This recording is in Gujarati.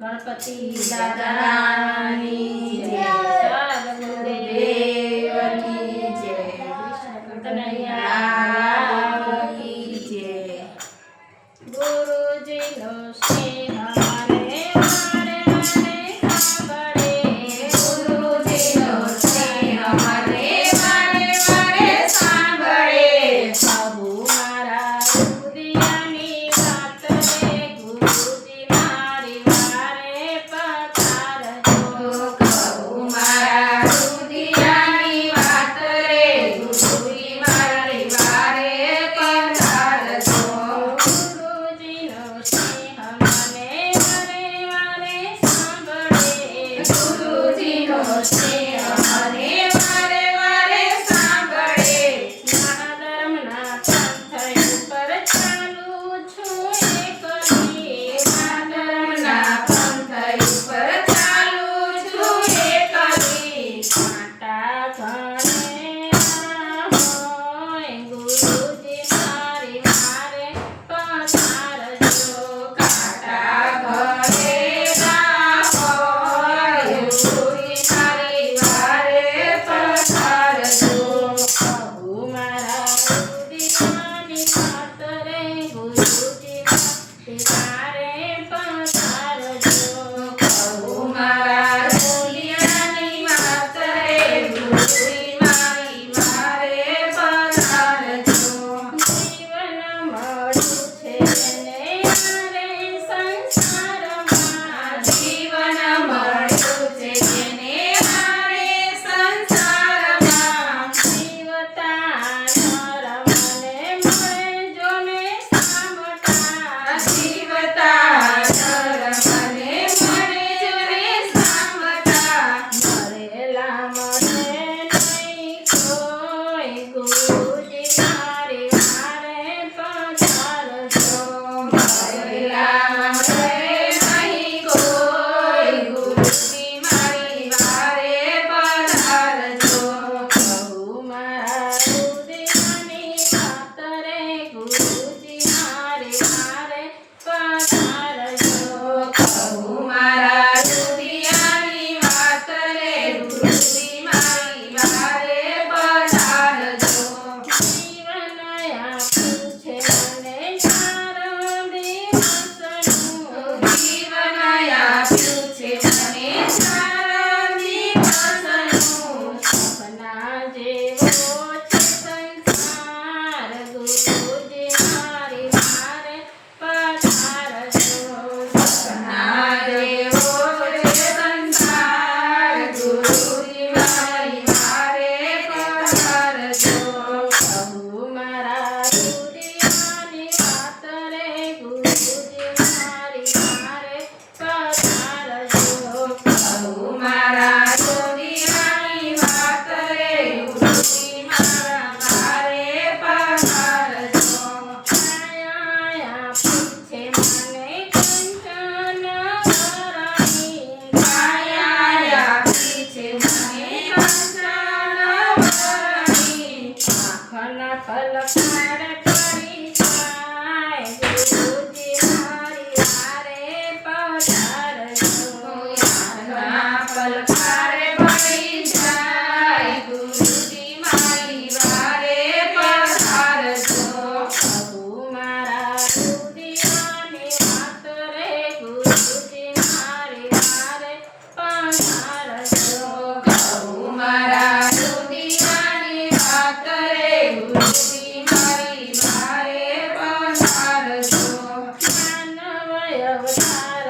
ગણપતિ દાદાની જય, સદગુરુદેવની જય, કૃષ્ણ કનૈયા કી જય. ગુરુજીનો સ્નેહ મારે મારે મારે સાંભળે, ગુરુજીનો સ્નેહ મારે મારે મારે સાંભળે. પ્રભુ મારા હૃદયની વાત રે, ગુરુજી મારી વારે પધારજો. પ્રભુ મારા હૃદયની વાત રે, ગુરુજી મારી વારે પધારજો. ગુરુજીનો સ્નેહ મને વારે વારે સાંભળે, ગુરુજીનો સ્નેહ મને વારે વારે સાંભળે. મહાધર્મના પંથ ઉપર ચાલુ છું એકલી, મહાધર્મના પંથ ઉપર ચાલુ છું એકલી. કાંટા ઘણે હોય, ગુરુજી મારી વારે પધારજો. કાંટા ઘણેલા હોય, ગુરુજી મારી વારે પધારજો. પ્રભુ મારા હૃદયની વાત રે, ગુરુજી મારી વારે પધારજો. પ્રભુ મારા હૃદયની વાત રે, ગુરુજી મારી વારે પધારજો. જીવન મળ્યું છે ને મારે સંસારમાં, જીવન મળ્યું છે ને મારે સંસારમાં. જીવતા નર મને મળજો ને સાંભળતા, જીવતા નર મને મળજો ને સાંભળતા. મરેલા મળે નહીં કોઈ, ગુરુજી મારી વારે પધારજો. મરેલા મળે નહીં કોઈ, ગુરુજી મારી વારે પધારજો. પ્રભુ મારા હૃદયની વાત રે, ગુરુજી મારી વારે પધારજો. પ્રભુ મારા હૃદયની વાત રે, ગુરુજી મારી વારે પધારજો. જીવન આપ્યું છે મને ચાર દિવસનું, જીવન આપ્યું છે મને ચાર દિવસનું. સપના જેવો છે સંસાર, ગુરુજી મારી વારે પધારજો. સપના જેવો છે સંસાર, ગુરુજી મારી વારે પધારજો. પ્રભુ મારા હૃદયની વાત રે, ગુરુજી મારી વારે પધારજો. પ્રભુ મારા હૃદયની વાત રે, ગુરુજી મારા વારે પધારજો. કાયા પૂછે મને કંચન વરણી, કાયા પૂછે મને કંચન વરણી. આંખના પલકાર પડી જાય, ગુરુજી મારી વારે પધારજો. આંખના પલકાર પડી જાય, ગુરુજી મારી વારે પધારજો. પ્રભુ મારા હૃદયની વાત રે, ગુરુજી મારી વારે પધારજો. પ્રભુ મારા હૃદયની વાત રે, ગુરુજી મારી વારે પધારજો. માનવ અવતાર